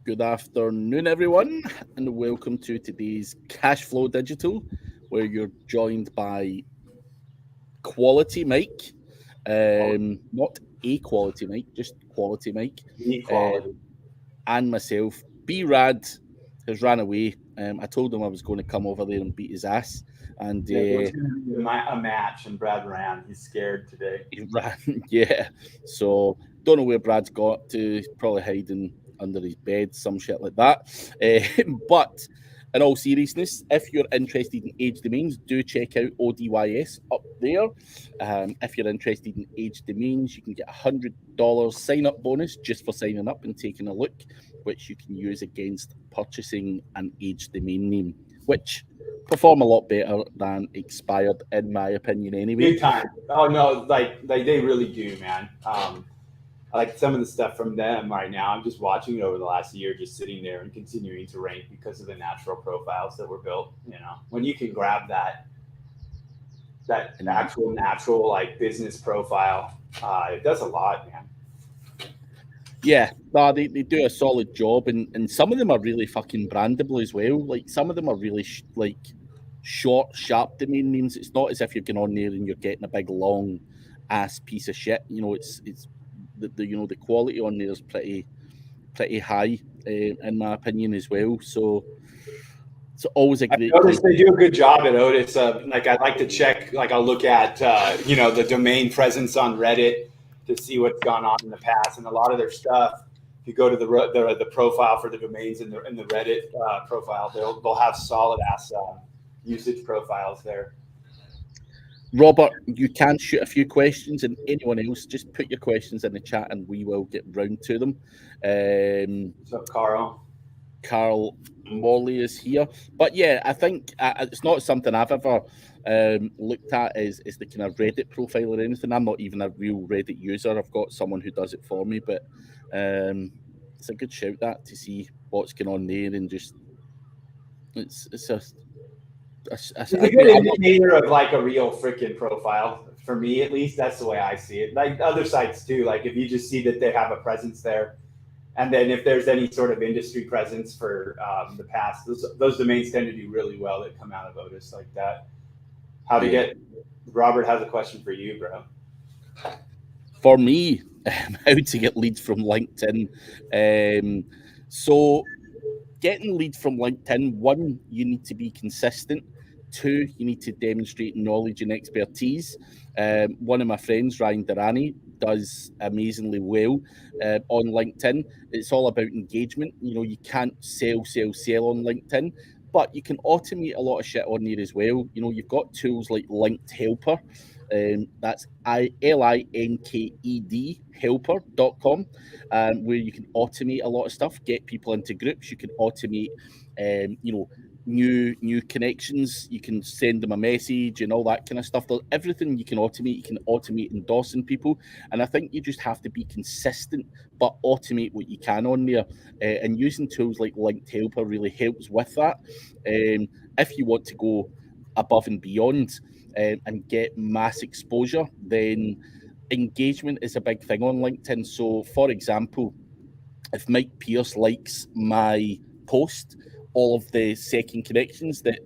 Good afternoon, everyone, and welcome to today's Cashflow Digital, where you're joined by Quality Mike, not a quality Mike, just Quality Mike, Equality. and myself. B Rad has ran away. I told him I was going to come over there and beat his ass, and Yeah, there's going to be a match, and Brad ran. He's scared today. he ran. Yeah, so don't know where Brad's got to. He's probably hiding under his bed, some shit like that. But in all seriousness, if you're interested in age domains, do check out ODYS up there. If you're interested in age domains, you can get $100 sign up bonus just for signing up and taking a look, which you can use against purchasing an age domain name, which perform a lot better than expired, in my opinion, anyway. Big time. Oh no, like they really do, man. I like some of the stuff from them right now. I'm just watching it over the last year, just sitting there and continuing to rank because of the natural profiles that were built. When you can grab that actual natural like business profile, it does a lot, man. Yeah, no, they do a solid job, and some of them are really fucking brandable as well. Like some of them are really like short, sharp domain names. It's not as if you're going on there and you're getting a big long ass piece of shit. It's the quality on there is pretty high in my opinion as well. So it's always a I great noticed time. they do a good job at Otis. Like I like to check, like I'll look at the domain presence on Reddit to see what's gone on in the past, and a lot of their stuff. If you go to the profile for the domains in the Reddit profile, they'll have solid ass usage profiles there. Robert, you can shoot a few questions, and anyone else, just put your questions in the chat, and we will get round to them. What's up, Carl? Carl Morley is here, but yeah, I think it's not something I've ever looked at is the kind of Reddit profile or anything. I'm not even a real Reddit user. I've got someone who does it for me, but it's a good shout that to see what's going on there, and just it's It's a good indicator of like a real freaking profile. For me, at least, that's the way I see it. Like other sites too. Like if you just see that they have a presence there, and then if there's any sort of industry presence for the past, those domains tend to do really well that come out of Otis like that. How to get? Robert has a question for you, bro. For me, how to get leads from LinkedIn. So getting leads from LinkedIn, one, you need to be consistent. Two, you need to demonstrate knowledge and expertise. One of my friends, Ryan Durrani, does amazingly well on LinkedIn. It's all about engagement. You can't sell on LinkedIn, but you can automate a lot of shit on there as well. You've got tools like Linked Helper. That's LINKED helper.com, where you can automate a lot of stuff, get people into groups. You can automate, new connections. You can send them a message and all that kind of stuff. Everything you can automate. You can automate endorsing people, and I think you just have to be consistent, but automate what you can on there. And using tools like Linked Helper really helps with that. If you want to go above and beyond and get mass exposure, then engagement is a big thing on LinkedIn. So, for example, if Mike Pierce likes my post, all of the second connections that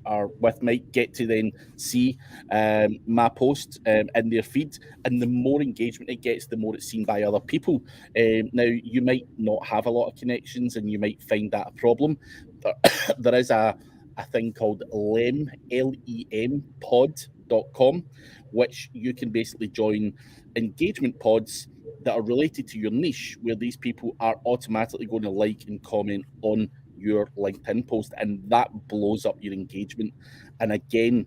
are with Mike get to then see my post in their feed, and the more engagement it gets, the more it's seen by other people. Now, you might not have a lot of connections, and you might find that a problem. There is a thing called LEM, LEM pod.com, which you can basically join engagement pods that are related to your niche, where these people are automatically going to like and comment on your LinkedIn post, and that blows up your engagement. And again,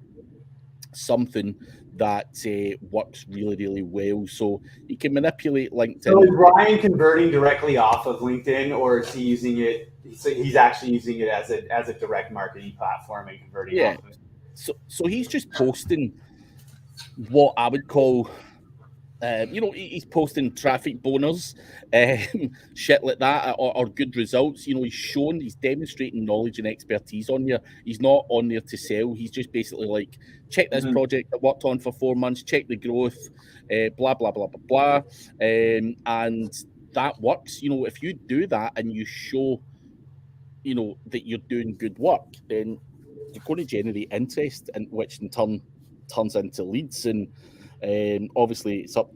something that works really, really well. So you can manipulate LinkedIn. So is Ryan converting directly off of LinkedIn, or is he using it? He's actually using it as a direct marketing platform and converting off of it. So he's just posting what I would call he's posting traffic boners, shit like that, or good results. He's demonstrating knowledge and expertise on there. He's not on there to sell. He's just basically like, check this project I worked on for 4 months, check the growth, blah, blah, blah, blah, blah. And that works. You know, if you do that and you show, you know, that you're doing good work, then you're going to generate interest, and which in turn turns into leads. And obviously, it's up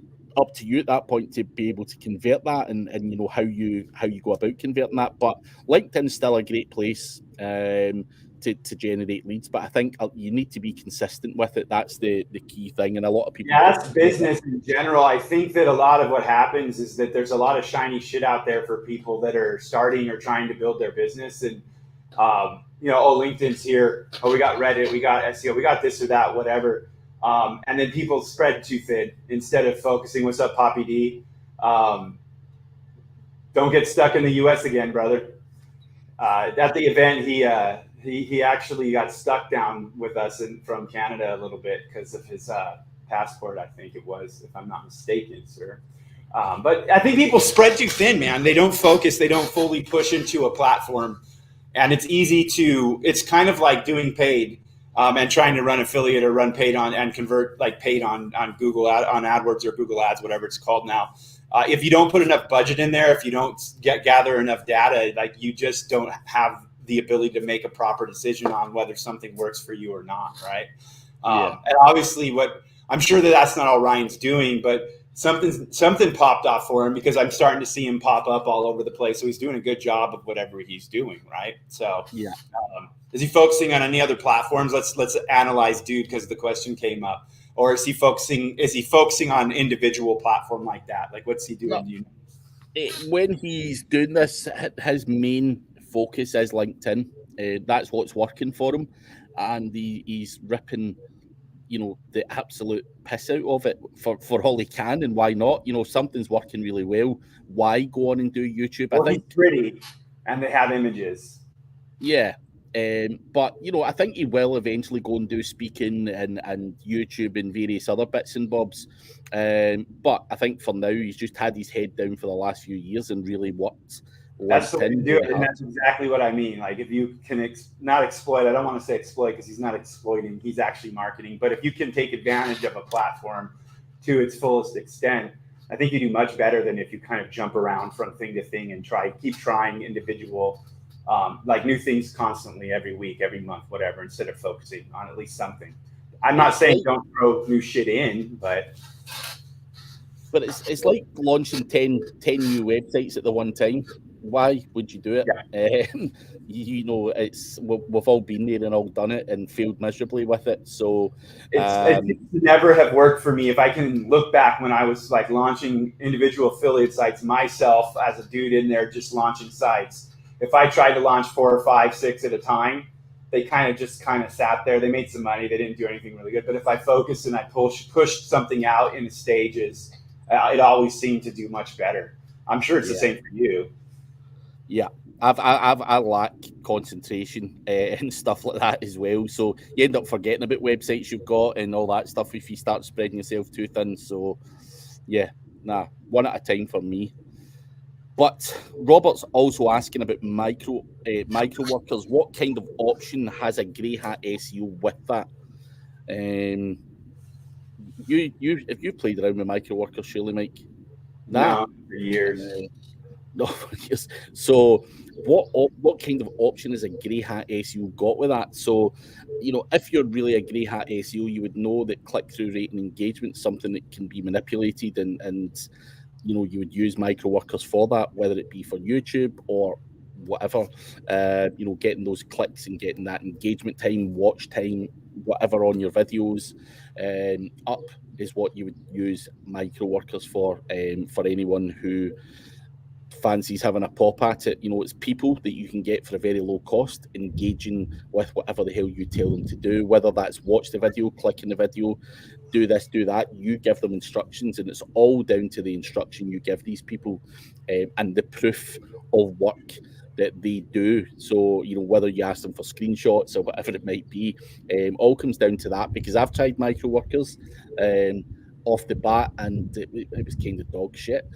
to you at that point to be able to convert that, and you know how you go about converting that. But LinkedIn's still a great place to generate leads, but I think you need to be consistent with it. That's the key thing, and a lot of people. Yeah, that's business in general. I think that a lot of what happens is that there's a lot of shiny shit out there for people that are starting or trying to build their business, and you know, oh, LinkedIn's here, oh, we got Reddit, we got SEO, we got this or that, whatever. And then people spread too thin instead of focusing. What's up, Poppy D? Don't get stuck in the U.S. again, brother. At the event, he actually got stuck down with us from Canada a little bit because of his passport, I think it was, if I'm not mistaken, sir. But I think people spread too thin, man. They don't focus. They don't fully push into a platform. And it's easy to, it's kind of like doing paid and trying to run affiliate or run paid on and convert like paid on Google on AdWords or Google Ads, whatever it's called now. If you don't put enough budget in there, if you don't gather enough data, like you just don't have the ability to make a proper decision on whether something works for you or not, right? And obviously, what I'm sure that's not all Ryan's doing, but something popped off for him because I'm starting to see him pop up all over the place. So he's doing a good job of whatever he's doing, right? So yeah. Is he focusing on any other platforms? Let's analyze dude because the question came up. Or is he focusing on individual platform like that? Like what's he doing? No. When he's doing this, his main focus is LinkedIn. That's what's working for him, and he's ripping, you know, the absolute piss out of it for all he can. And why not? You know, something's working really well. Why go on and do YouTube? Well, I think it's pretty, and they have images. Yeah. But you know, I think he will eventually go and do speaking and YouTube and various other bits and bobs. But I think for now he's just had his head down for the last few years and really worked. That's the way to do it, and that's exactly what I mean. Like if you can not exploit, I don't want to say exploit because he's not exploiting, he's actually marketing. But if you can take advantage of a platform to its fullest extent, I think you do much better than if you kind of jump around from thing to thing and keep trying individual, like new things constantly every week, every month, whatever, instead of focusing on at least something. I'm not saying don't throw new shit in, but it's like launching 10 new websites at the one time. Why would you do it? Yeah. You know, we've all been there and all done it and failed miserably with it. So it's never have worked for me. If I can look back when I was like launching individual affiliate sites myself as a dude in there just launching sites, if I tried to launch 4 or 5, 6 at a time, they kind of sat there. They made some money. They didn't do anything really good. But if I focused and I pushed something out in the stages, it always seemed to do much better. I'm sure it's the same for you. Yeah, I lack concentration and stuff like that as well. So you end up forgetting about websites you've got and all that stuff if you start spreading yourself too thin. So yeah, one at a time for me. But Robert's also asking about micro workers. What kind of option has a grey hat SEO with that? If you played around with micro workers, surely, Mike? No, for years. No, yes. So what kind of option is a grey hat SEO got with that? So, you know, if you're really a grey hat SEO, you would know that click-through rate and engagement is something that can be manipulated, and you know, you would use micro workers for that, whether it be for YouTube or whatever. You know, getting those clicks and getting that engagement time, watch time, whatever on your videos up is what you would use micro workers for anyone who fancies having a pop at it. You know, it's people that you can get for a very low cost engaging with whatever the hell you tell them to do, whether that's watch the video, click in the video, do this, do that. You give them instructions, and it's all down to the instruction you give these people and the proof of work that they do. So, you know, whether you ask them for screenshots or whatever it might be, all comes down to that, because I've tried micro workers off the bat, and it was kind of dog shit.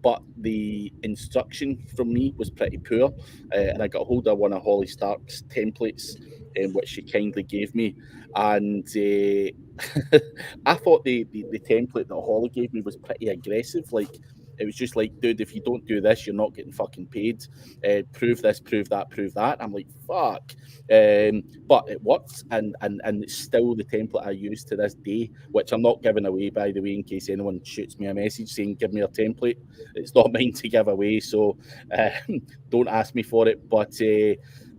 But the instruction from me was pretty poor, and I got hold of one of Holly Stark's templates, which she kindly gave me, and I thought the template that Holly gave me was pretty aggressive. Like, It was just like, dude, if you don't do this, you're not getting fucking paid. Prove this, prove that, prove that. I'm like, fuck. But it worked, and it's still the template I use to this day, which I'm not giving away, by the way, in case anyone shoots me a message saying, give me a template. It's not mine to give away, so don't ask me for it. But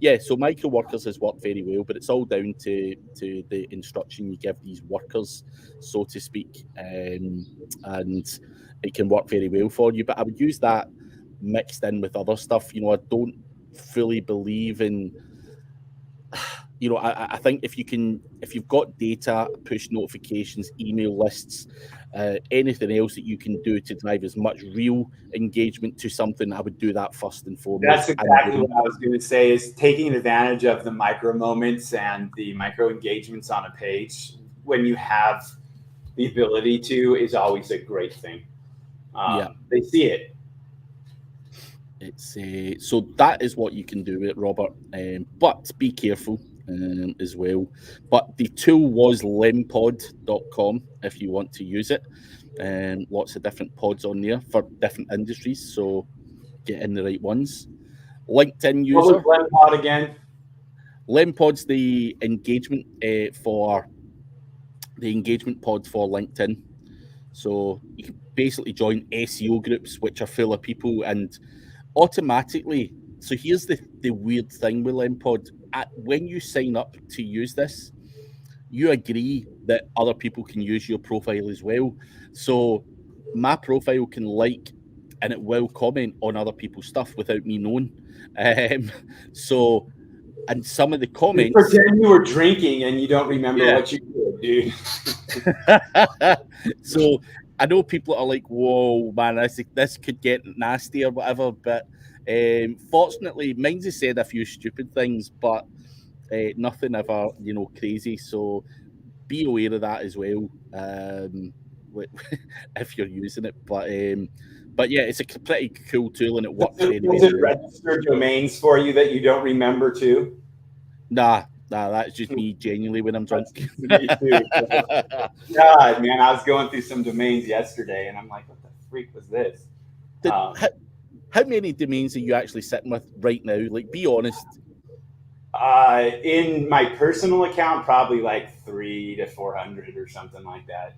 yeah, so micro workers has worked very well, but it's all down to the instruction you give these workers, so to speak, and it can work very well for you. But I would use that mixed in with other stuff. You know, I don't fully believe in, you know, I think if you've got data, push notifications, email lists, anything else that you can do to drive as much real engagement to something, I would do that first and foremost. That's exactly what I was going to say, is taking advantage of the micro moments and the micro engagements on a page when you have the ability to is always a great thing. Yeah, they see it. It's so that is what you can do with it, Robert. But be careful as well. But the tool was lempod.com if you want to use it. Lots of different pods on there for different industries, so get in the right ones. LinkedIn user. What was Lempod again? Lempod's the engagement for the engagement pod for LinkedIn. So you can basically join SEO groups which are full of people, and automatically. So here's the weird thing with Lempod. When you sign up to use this, you agree that other people can use your profile as well. So my profile can like, and it will comment on other people's stuff without me knowing. So, and some of the comments. Pretend you were drinking and you don't remember what you did, dude. So I know people are like, whoa, man, this could get nasty or whatever. But fortunately, mine's has said a few stupid things, but nothing ever, you know, crazy. So be aware of that as well if you're using it. But yeah, it's a pretty cool tool and it works very well. Does it register domains for you that you don't remember too? Nah, that's just me genuinely when I'm drunk. Me too. God, man, I was going through some domains yesterday and I'm like, what the freak was this? How many domains are you actually sitting with right now? Like, be honest. In my personal account, probably like 300 to 400 or something like that.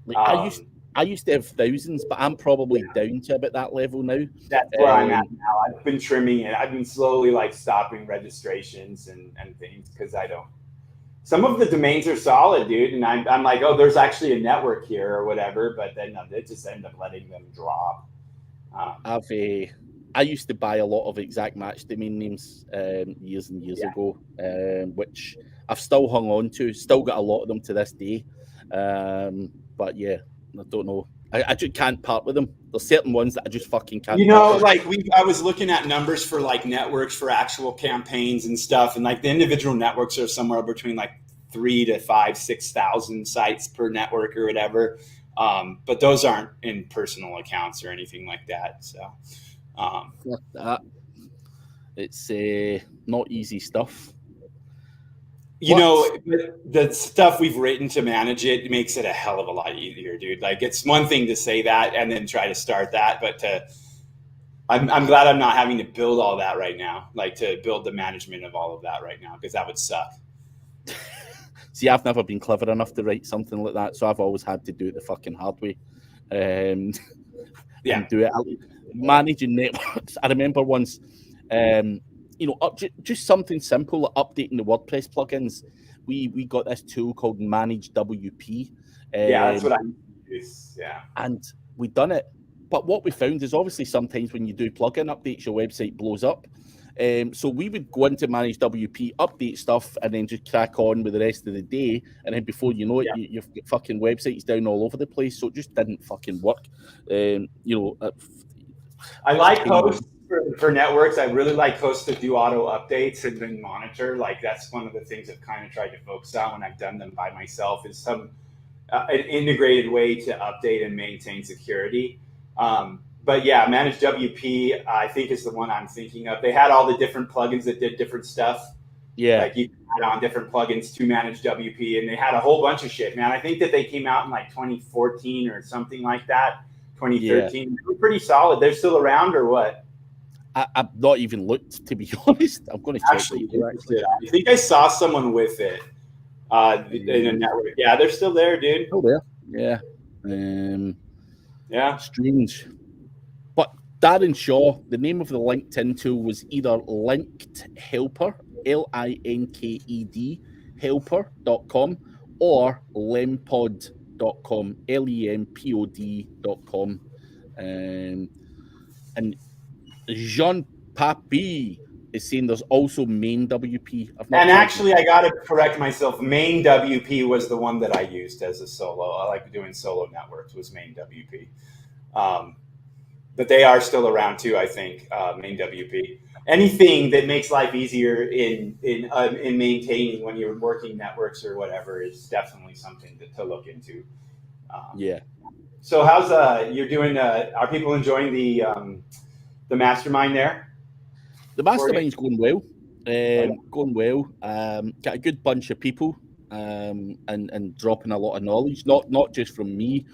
Like, I used to have thousands, but I'm probably down to about that level now. That's where I'm at now. I've been trimming it. I've been slowly like stopping registrations and things because I don't. Some of the domains are solid, dude, and I'm like, oh, there's actually a network here or whatever, but then they just end up letting them drop. I used to buy a lot of exact match domain names years and years ago, which I've still hung on to. Still got a lot of them to this day. But yeah, I don't know. I just can't part with them. There's certain ones that I just fucking can't. You know, like I was looking at numbers for like networks for actual campaigns and stuff, and like the individual networks are somewhere between like 3,000 to 5,000, 6,000 sites per network or whatever. But those aren't in personal accounts or anything like that. So it's not easy stuff. You know, the stuff we've written to manage it makes it a hell of a lot easier, dude. Like, it's one thing to say that and then try to start that, but I'm glad I'm not having to build all that right now, like to build the management of all of that right now, because that would suck. See, I've never been clever enough to write something like that, so I've always had to do it the fucking hard way. And do it. Managing networks. I remember once, you know, just something simple, like updating the WordPress plugins. We got this tool called Manage WP. That's what I use. Yeah. And we done it. But what we found is obviously sometimes when you do plugin updates, your website blows up. So we would go into Manage WP, update stuff, and then just crack on with the rest of the day. And then before you know it, your fucking website's down all over the place. So it just didn't fucking work. You know, I like hosts for networks. I really like hosts that do auto updates and then monitor. Like, that's one of the things I've kind of tried to focus on when I've done them by myself, is some an integrated way to update and maintain security. But yeah, Manage WP, I think, is the one I'm thinking of. They had all the different plugins that did different stuff. Yeah. Like, you add on different plugins to Manage WP, and they had a whole bunch of shit, man. I think that they came out in like 2014 or something like that, 2013. They were pretty solid. They're still around or what? I've not even looked, to be honest. I'm going to check. Actually, I think I saw someone with it in a network. Yeah, they're still there, dude. Still there. Yeah. Yeah. Strange. But Darren Shaw, the name of the LinkedIn tool was either Linked Helper, LINKED helper.com, or lempod.com, LEMPOD.com. And Jean Papi is saying there's also main WP. And actually, I got to correct myself. Main WP was the one that I used as a solo. I like doing solo networks was main WP. But they are still around too, I think, main WP. Anything that makes life easier in maintaining when you're working networks or whatever is definitely something to look into. Yeah. So how's you're doing? Are people enjoying the mastermind there? The mastermind's going well. Going well. Got a good bunch of people and dropping a lot of knowledge. Not just from me,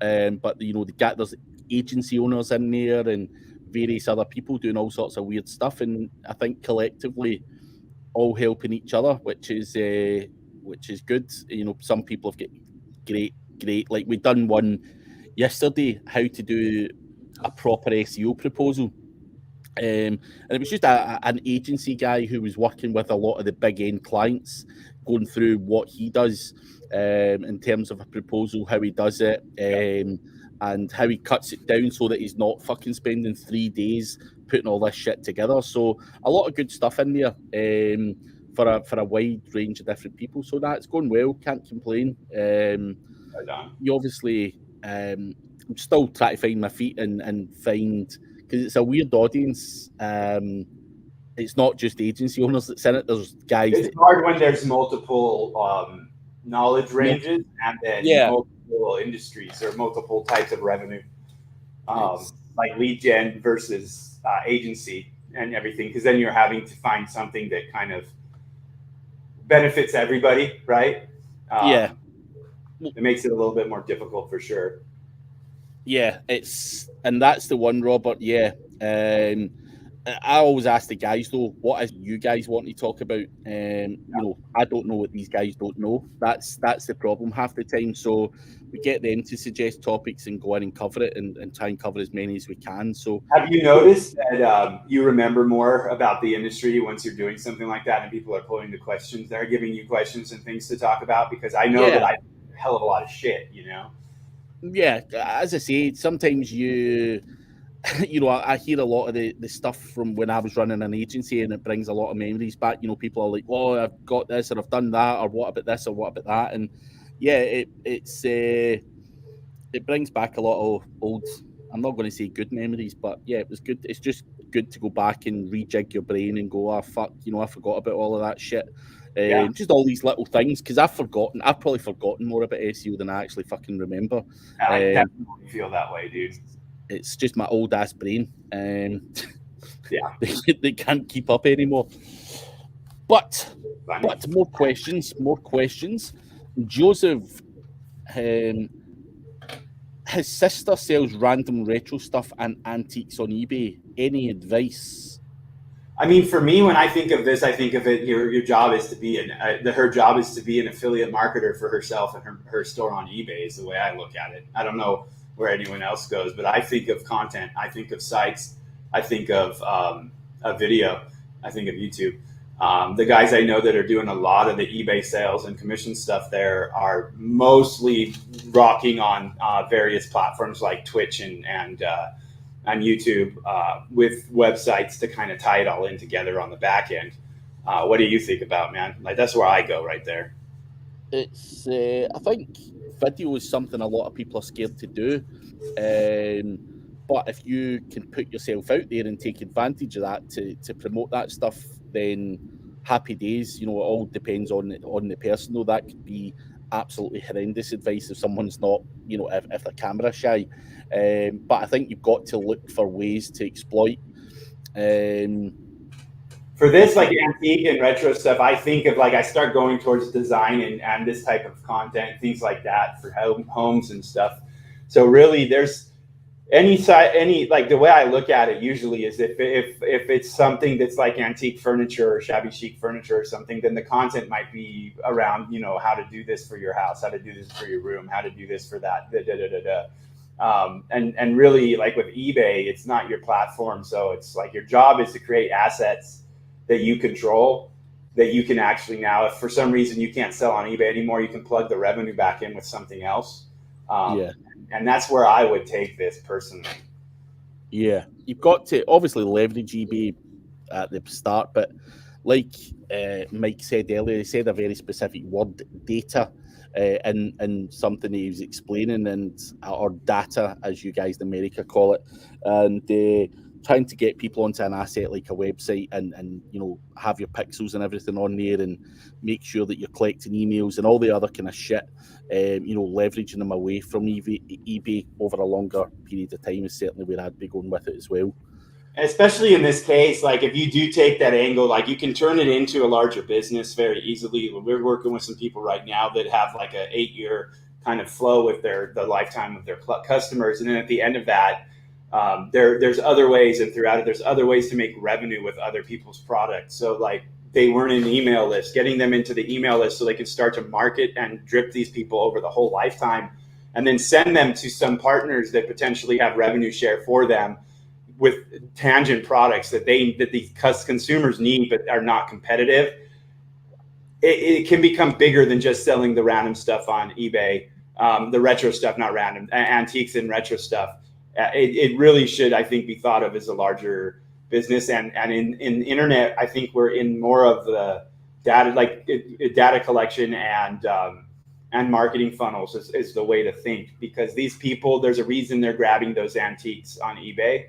but there's agency owners in there and various other people doing all sorts of weird stuff. And I think collectively, all helping each other, which is good. Some people have got great. Like we done one yesterday, how to do a proper SEO proposal. And it was just an agency guy who was working with a lot of the big end clients, going through what he does in terms of a proposal, how he does it, and how he cuts it down so that he's not fucking spending 3 days putting all this shit together. So a lot of good stuff in there for a wide range of different people. So that's going well. Can't complain. You obviously, I'm still trying to find my feet and find, because it's a weird audience. It's not just agency owners that's in it. There's guys. It's hard when there's multiple knowledge ranges and then multiple industries or multiple types of revenue, like lead gen versus agency and everything. Because then you're having to find something that kind of benefits everybody, right? It makes it a little bit more difficult for sure. Yeah, and that's the one, Robert. Yeah. I always ask the guys though, what is you guys want to talk about? I don't know what these guys don't know. That's the problem half the time. So we get them to suggest topics and go in and cover it and try and cover as many as we can. So have you noticed that you remember more about the industry once you're doing something like that and people are pulling the questions, they're giving you questions and things to talk about? Because I know that I do a hell of a lot of shit, Yeah, as I say, sometimes I hear a lot of the stuff from when I was running an agency, and it brings a lot of memories back. People are like, "Oh, I've got this, or I've done that, or what about this, or what about that?" And yeah, it brings back a lot of old. I'm not going to say good memories, but yeah, it was good. It's just good to go back and rejig your brain and go, "Oh fuck, I forgot about all of that shit." Just all these little things, because I've probably forgotten more about SEO than I actually fucking remember. I definitely feel that way, dude. It's just my old ass brain. They can't keep up anymore. But more questions. Joseph, his sister sells random retro stuff and antiques on eBay. Any advice? I mean, for me, when I think of this, I think of it. Your job is to be her job is to be an affiliate marketer for herself and her store on eBay is the way I look at it. I don't know where anyone else goes, but I think of content. I think of sites. I think of a video. I think of YouTube. The guys I know that are doing a lot of the eBay sales and commission stuff there are mostly rocking on various platforms like Twitch and YouTube with websites to kind of tie it all in together on the back end. What do you think about, man? Like, that's where I go right there. It's I think video is something a lot of people are scared to do. But if you can put yourself out there and take advantage of that to promote that stuff, then happy days. It all depends on the person, though. That could be absolutely horrendous advice if someone's not, if they're camera shy. But I think you've got to look for ways to exploit. For this, like antique and retro stuff, I think of I start going towards design and this type of content, things like that for homes and stuff. So really, there's any like the way I look at it usually is if it's something that's like antique furniture or shabby chic furniture or something, then the content might be around, you know, how to do this for your house, how to do this for your room, how to do this for that, and really, like with eBay, it's not your platform, so it's like your job is to create assets that you control, that you can actually, now if for some reason you can't sell on eBay anymore, you can plug the revenue back in with something else. Yeah. And that's where I would take this personally. Yeah, you've got to obviously leverage eBay at the start, but like Mike said earlier, he said a very specific word, data, and something he was explaining, and or data, as you guys in America call it, and trying to get people onto an asset like a website, and you know, have your pixels and everything on there, and make sure that you're collecting emails and all the other kind of shit. You know, leveraging them away from eBay over a longer period of time is certainly where I'd be going with it as well. Especially in this case, like if you do take that angle, like you can turn it into a larger business very easily. We're working with some people right now that have like an 8-year kind of flow with the lifetime of their customers, and then at the end of that, there's other ways, and throughout it, there's other ways to make revenue with other people's products. So like they weren't in the email list, getting them into the email list so they can start to market and drip these people over the whole lifetime, and then send them to some partners that potentially have revenue share for them with tangent products that these consumers need but are not competitive. It can become bigger than just selling the random stuff on eBay, the retro stuff, not random, antiques and retro stuff. It really should, I think, be thought of as a larger business. And in internet, I think we're in more of the data, like data collection and marketing funnels is the way to think, because these people, there's a reason they're grabbing those antiques on eBay.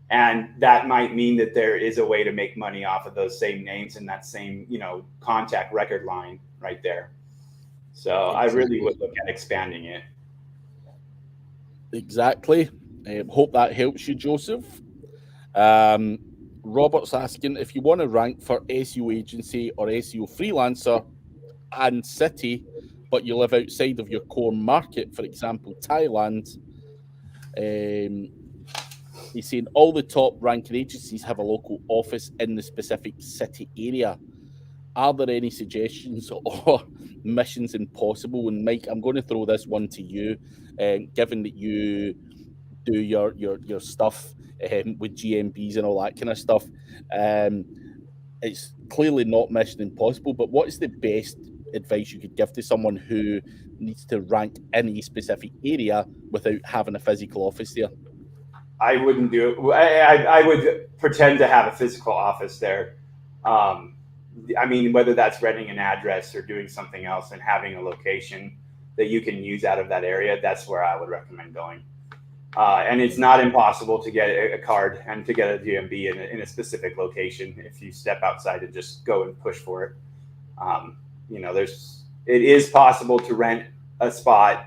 And that might mean that there is a way to make money off of those same names and that same, you know, contact record line right there. So I really would look at expanding it. Exactly. Hope that helps you, Joseph. Robert's asking, if you want to rank for SEO agency or SEO freelancer and city, but you live outside of your core market, for example, Thailand, he's saying all the top ranking agencies have a local office in the specific city area. Are there any suggestions or missions impossible? And Mike, I'm going to throw this one to you, given that you do your stuff with GMBs and all that kind of stuff. It's clearly not mission impossible, but what is the best advice you could give to someone who needs to rank in a specific area without having a physical office there? I wouldn't do it. I would pretend to have a physical office there. I mean, whether that's renting an address or doing something else and having a location that you can use out of that area, that's where I would recommend going. And it's not impossible to get a card and to get a GMB in a specific location if you step outside and just go and push for it. You know, it is possible to rent a spot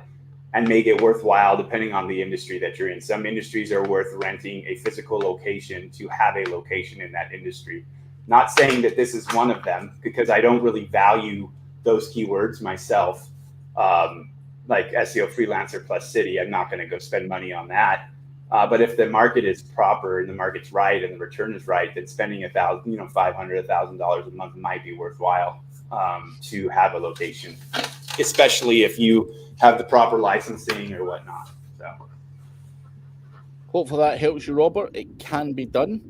and make it worthwhile depending on the industry that you're in. Some industries are worth renting a physical location to have a location in that industry. Not saying that this is one of them, because I don't really value those keywords myself. Like SEO freelancer plus city, I'm not going to go spend money on that. But if the market is proper and the market's right and the return is right, then spending $500, $1,000 a month might be worthwhile to have a location, especially if you have the proper licensing or whatnot. So hopefully that helps you, Robert. It can be done.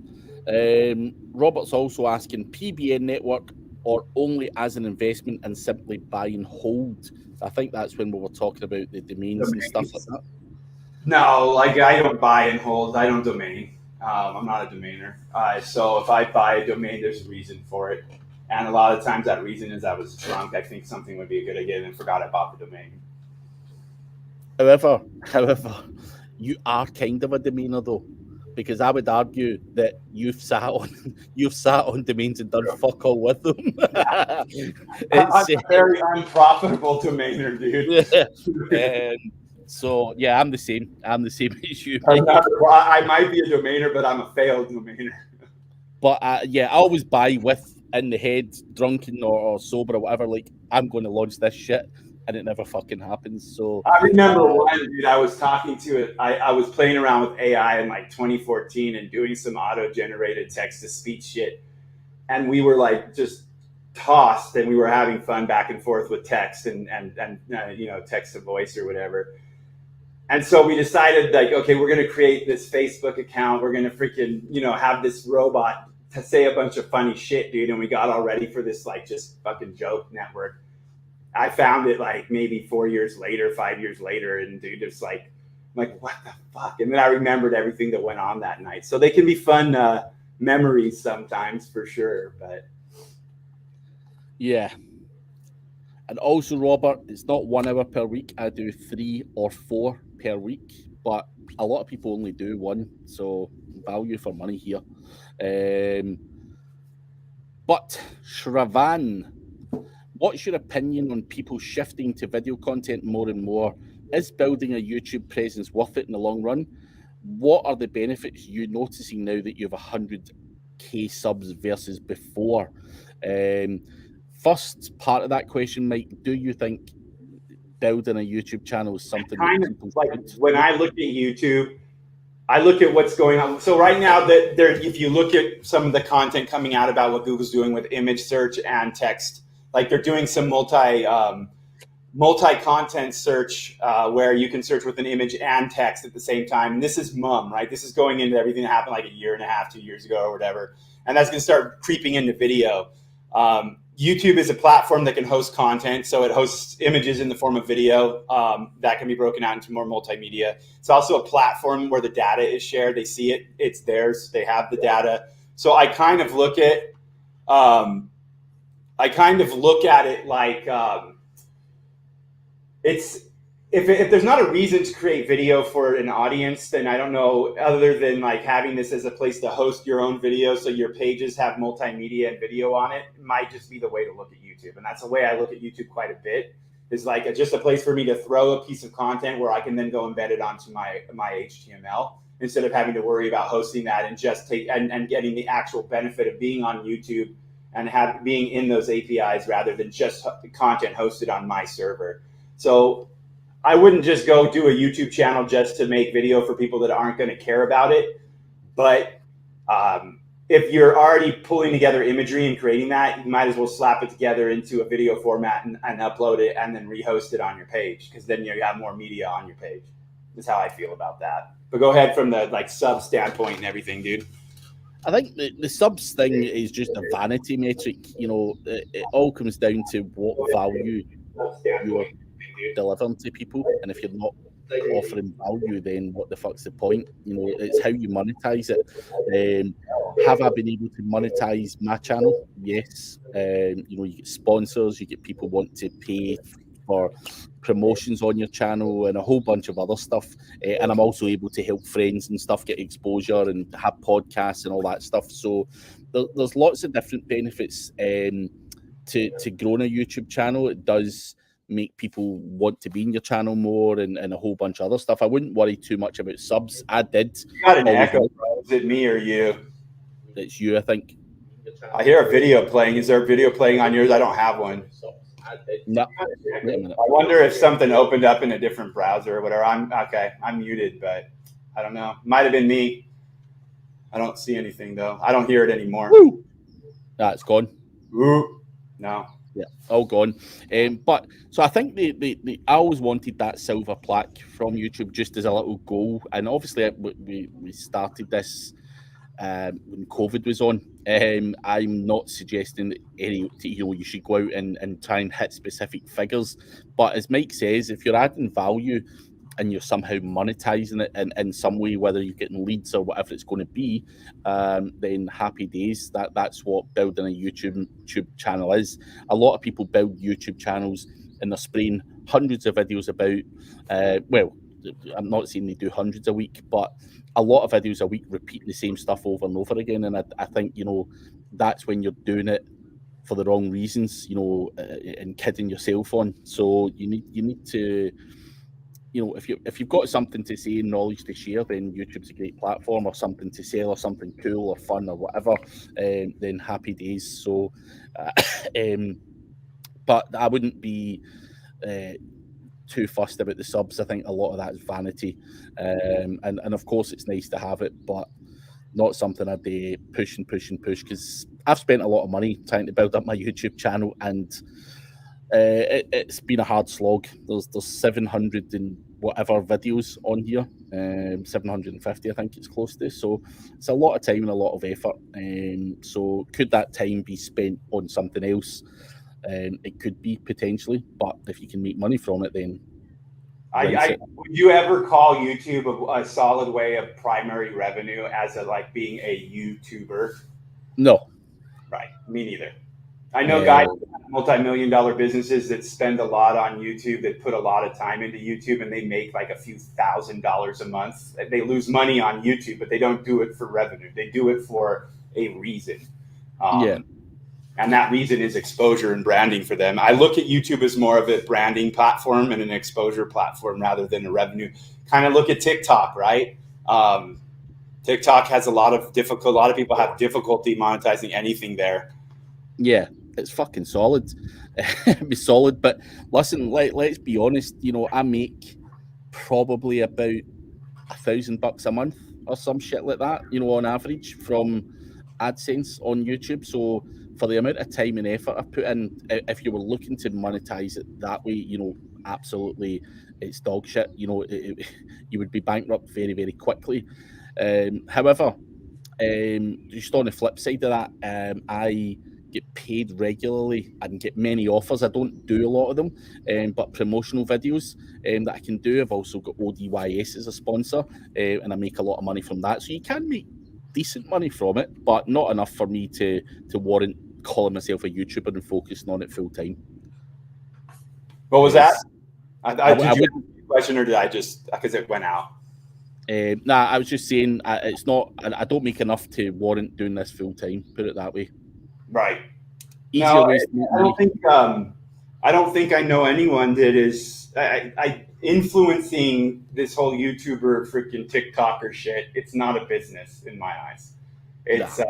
Robert's also asking, PBN network or only as an investment and simply buy and hold? I think that's when we were talking about the domains and stuff like that. No, like I don't buy and hold. I don't domain. I'm not a domainer. So if I buy a domain, there's a reason for it. And a lot of times that reason is I was drunk. I think something would be a good idea and forgot I bought the domain. However, you are kind of a domainer though, because I would argue that you've sat on domains and done fuck all with them. I'm a very unprofitable domainer, dude. So yeah, I'm the same as you. I might be a domainer, but I'm a failed domainer. But yeah, I always buy with in the head, drunken or sober or whatever. Like, I'm going to launch this shit. and it never fucking happens. So I remember one dude I was talking to it. I was playing around with AI in like 2014 and doing some auto-generated text-to-speech shit, and we were like just tossed, and we were having fun back and forth with text and text to voice or whatever. And so we decided, like, okay, we're going to create this Facebook account. We're going to freaking, have this robot to say a bunch of funny shit, dude. And we got all ready for this, like, just fucking joke network. I found it like maybe 4 years later, 5 years later. And dude, it's like, what the fuck? And then I remembered everything that went on that night. So they can be fun memories sometimes, for sure. But yeah. And also, Robert, it's not 1 hour per week. I do 3 or 4 per week, but a lot of people only do 1. So value for money here. But Shravan, what's your opinion on people shifting to video content more and more? Is building a YouTube presence worth it in the long run? What are the benefits you're noticing now that you have 100K subs versus before? First part of that question, Mike, do you think building a YouTube channel is something kind that of like when I look at YouTube, I look at what's going on. So right now, that there, if you look at some of the content coming out about what Google's doing with image search and text, like they're doing some multi-content search where you can search with an image and text at the same time. And this is right? This is going into everything that happened like a year and a half, 2 years ago or whatever. And that's going to start creeping into video. YouTube is a platform that can host content. So it hosts images in the form of video that can be broken out into more multimedia. It's also a platform where the data is shared. They see it, it's theirs. They have the data. So I kind of look at it like it's if there's not a reason to create video for an audience, then I don't know, other than like having this as a place to host your own video so your pages have multimedia and video on it, might just be the way to look at YouTube. And that's the way I look at YouTube quite a bit, is like just a place for me to throw a piece of content where I can then go embed it onto my HTML instead of having to worry about hosting that and just and getting the actual benefit of being on YouTube and being in those APIs rather than just content hosted on my server. So I wouldn't just go do a YouTube channel just to make video for people that aren't going to care about it. But if you're already pulling together imagery and creating that, you might as well slap it together into a video format and upload it and then rehost it on your page, because then you have more media on your page. That's how I feel about that. But go ahead from the like sub standpoint and everything, dude. I think the subs thing is just a vanity metric. It all comes down to what value you're delivering to people, and if you're not offering value, then what the fuck's the point? It's how you monetize it. Have I been able to monetize my channel? Yes. You get sponsors, you get people want to pay for promotions on your channel and a whole bunch of other stuff, and I'm also able to help friends and stuff get exposure and have podcasts and all that stuff. So there's lots of different benefits to growing a YouTube channel. It does make people want to be in your channel more and a whole bunch of other stuff. I wouldn't worry too much about subs. I did. You got an echo, bro. Is it me or you? It's you, I think. I hear a video playing. Is there a video playing on yours? I don't have one. No. Wait a minute. I wonder if something opened up in a different browser or whatever. I'm muted, but I don't know. Might have been me. I don't see anything though. I don't hear it anymore. Woo! It's gone. Ooh. No. Yeah, all gone. But so I think I always wanted that silver plaque from YouTube just as a little goal, and obviously we started this when COVID was on. I'm not suggesting that you should go out and try and hit specific figures, but as Mike says, if you're adding value and you're somehow monetizing it in some way, whether you're getting leads or whatever it's going to be, then happy days. That's what building a YouTube channel is. A lot of people build YouTube channels and they're spraying hundreds of videos about, well, I'm not saying they do hundreds a week, but a lot of videos a week repeating the same stuff over and over again. And I think, that's when you're doing it for the wrong reasons, and kidding yourself on. So you need to, if you've got something to say and knowledge to share, then YouTube's a great platform, or something to sell or something cool or fun or whatever, then happy days. So, but I wouldn't be too fussed about the subs. I think a lot of that is vanity, and of course it's nice to have it, but not something I'd push because I've spent a lot of money trying to build up my YouTube channel, and it's been a hard slog. There's 700 and whatever videos on here, 750 I think it's close to. So it's a lot of time and a lot of effort. So could that time be spent on something else? It could be potentially, but if you can make money from it, then would you ever call YouTube a solid way of primary revenue as being a YouTuber? No. Right. Me neither. I know guys with multi-million-dollar businesses that spend a lot on YouTube, that put a lot of time into YouTube, and they make like a few $1,000s a month. They lose money on YouTube, but they don't do it for revenue. They do it for a reason. And that reason is exposure and branding for them. I look at YouTube as more of a branding platform and an exposure platform rather than a revenue. Kind of look at TikTok, right? TikTok has a lot of people have difficulty monetizing anything there. Yeah, it's fucking solid. It'd be solid. But listen, let's be honest. You know, I make probably about $1,000 a month or some shit like that, you know, on average from AdSense on YouTube. So for the amount of time and effort I've put in, if you were looking to monetize it that way, you know, absolutely it's dog shit. You know, you would be bankrupt very, very quickly. However, just on the flip side of that, I get paid regularly and get many offers. I don't do a lot of them, but promotional videos that I can do. I've also got ODYS as a sponsor, and I make a lot of money from that. So you can make decent money from it, but not enough for me to warrant calling myself a YouTuber and focusing on it full time. What was that? Did you have a question, or did I just, because it went out? Nah, I was just saying it's not. I don't make enough to warrant doing this full time. Put it that way. Right. I don't think I know anyone that is influencing this whole YouTuber freaking TikToker shit. It's not a business in my eyes. It's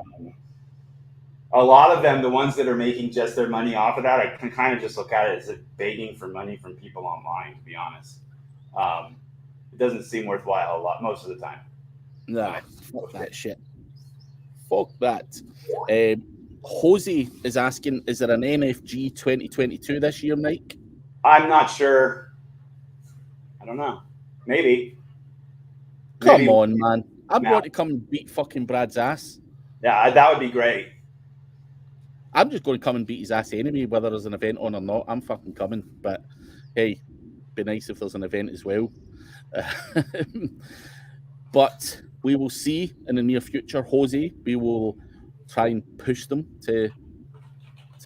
a lot of them, the ones that are making just their money off of that, I can kind of just look at it as begging for money from people online, to be honest. It doesn't seem worthwhile most of the time. Nah, fuck that shit. Fuck that. Jose is asking, is there an NFG 2022 this year, Mike? I'm not sure. I don't know. Maybe. Come on, man. I want to come and beat fucking Brad's ass. Yeah, that would be great. I'm just going to come and beat his ass anyway, whether there's an event on or not. I'm fucking coming. But hey, be nice if there's an event as well. But we will see in the near future. Jose, we will try and push them to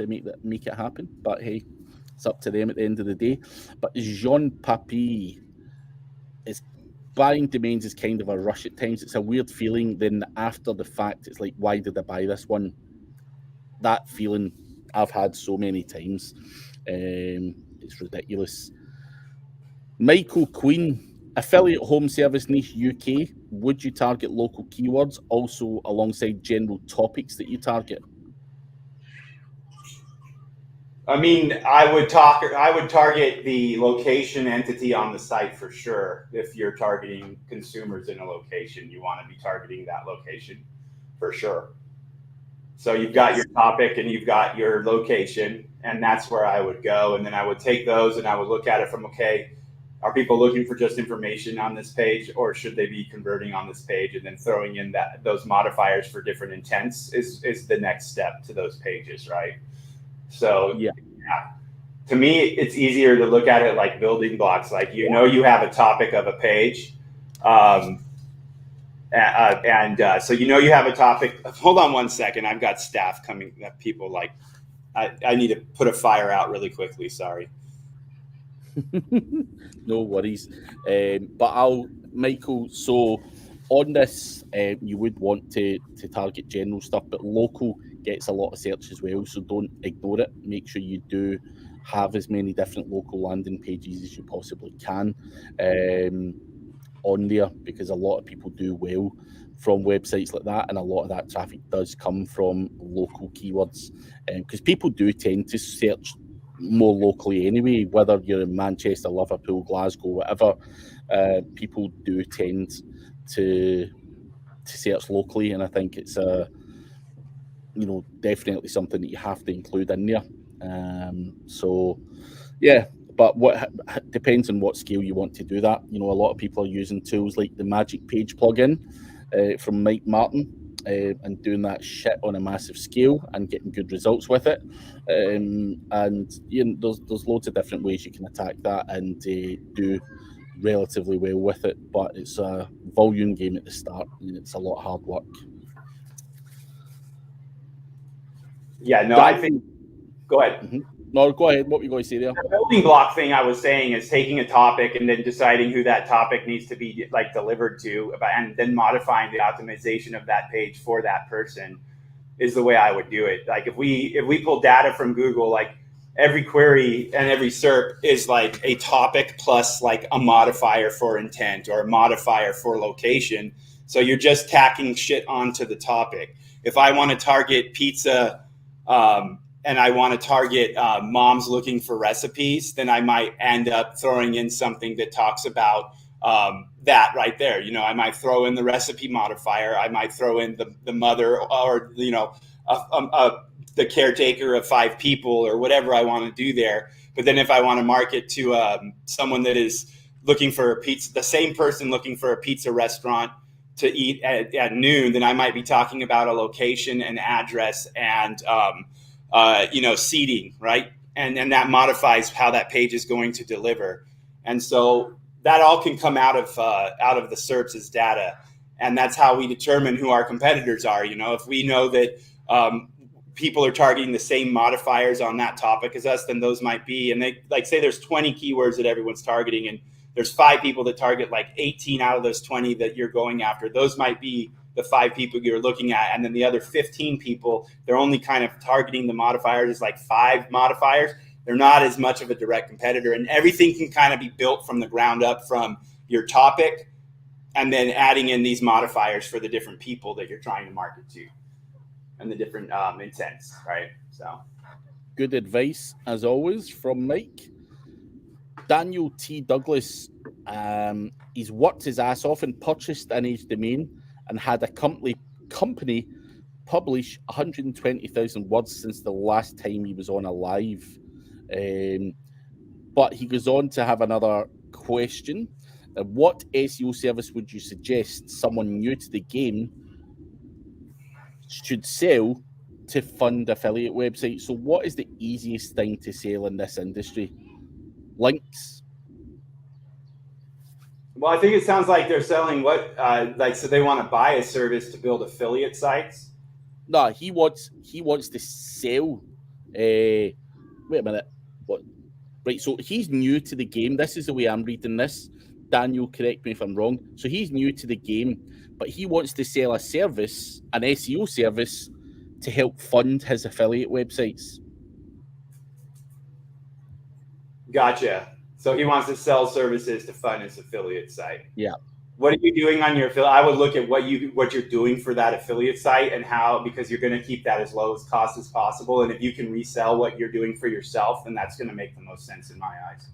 make it happen. But hey, it's up to them at the end of the day. But Jean Papi is buying domains is kind of a rush at times. It's a weird feeling. Then after the fact, it's like, why did I buy this one? That feeling I've had so many times. It's ridiculous. Michael Queen, affiliate home service niche UK. Would you target local keywords also alongside general topics that you target? I mean, I would target the location entity on the site for sure. If you're targeting consumers in a location, you want to be targeting that location for sure. So you've got your topic and you've got your location, and that's where I would go. And then I would take those and I would look at it from, okay, are people looking for just information on this page, or should they be converting on this page? And then throwing in those modifiers for different intents is the next step to those pages, right? So yeah, to me, it's easier to look at it like building blocks. Like, you have a topic of a page. So you have a topic. Hold on one second. I've got staff coming. People like, I need to put a fire out really quickly. Sorry. No worries. Michael, so on this, you would want to target general stuff, but local gets a lot of search as well, so don't ignore it. Make sure you do have as many different local landing pages as you possibly can on there, because a lot of people do well from websites like that, and a lot of that traffic does come from local keywords, because people do tend to search more locally anyway, whether you're in Manchester, Liverpool, Glasgow, whatever. People do tend to search locally, and I think it's definitely something that you have to include in there. So yeah, but what depends on what scale you want to do that. A lot of people are using tools like the Magic Page plugin from Mike Martin, and doing that shit on a massive scale and getting good results with it. And there's loads of different ways you can attack that and do relatively well with it. But it's a volume game at the start, and it's a lot of hard work. Yeah, no, I think. Go ahead. Mm-hmm. No, go ahead. What were you going to say there? The building block thing I was saying is taking a topic and then deciding who that topic needs to be like delivered to, and then modifying the optimization of that page for that person is the way I would do it. Like if we pull data from Google, like every query and every SERP is like a topic plus like a modifier for intent or a modifier for location. So you're just tacking shit onto the topic. If I want to target pizza, and I want to target moms looking for recipes, then I might end up throwing in something that talks about that right there. I might throw in the recipe modifier. I might throw in the mother, or the caretaker of 5 people, or whatever I want to do there. But then if I want to market to someone that is looking for a pizza, the same person looking for a pizza restaurant to eat at noon, then I might be talking about a location and address and seating, right? And that modifies how that page is going to deliver. And so that all can come out of the SERPs as data. And that's how we determine who our competitors are. If we know that people are targeting the same modifiers on that topic as us, then those might be, and they like say there's 20 keywords that everyone's targeting, and there's 5 people that target like 18 out of those 20 that you're going after. Those might be the 5 people you're looking at. And then the other 15 people, they're only kind of targeting the modifiers as like 5 modifiers. They're not as much of a direct competitor, and everything can kind of be built from the ground up from your topic and then adding in these modifiers for the different people that you're trying to market to and the different intents, right? So good advice as always from Mike. Daniel T. Douglas, he's worked his ass off and purchased an age domain and had a company publish 120,000 words since the last time he was on a live. But he goes on to have another question. What SEO service would you suggest someone new to the game should sell to fund affiliate websites? So what is the easiest thing to sell in this industry? Links? Well, I think it sounds like they're selling so they want to buy a service to build affiliate sites. No, he wants to sell. Wait a minute. What? Right, so he's new to the game. This is the way I'm reading this. Daniel, correct me if I'm wrong. So he's new to the game, but he wants to sell a service, an SEO service, to help fund his affiliate websites. Gotcha. So he wants to sell services to fund his affiliate site. Yeah. What are you doing on your affiliate? I would look at what you're doing for that affiliate site and how, because you're going to keep that as low as cost as possible. And if you can resell what you're doing for yourself, then that's going to make the most sense in my eyes.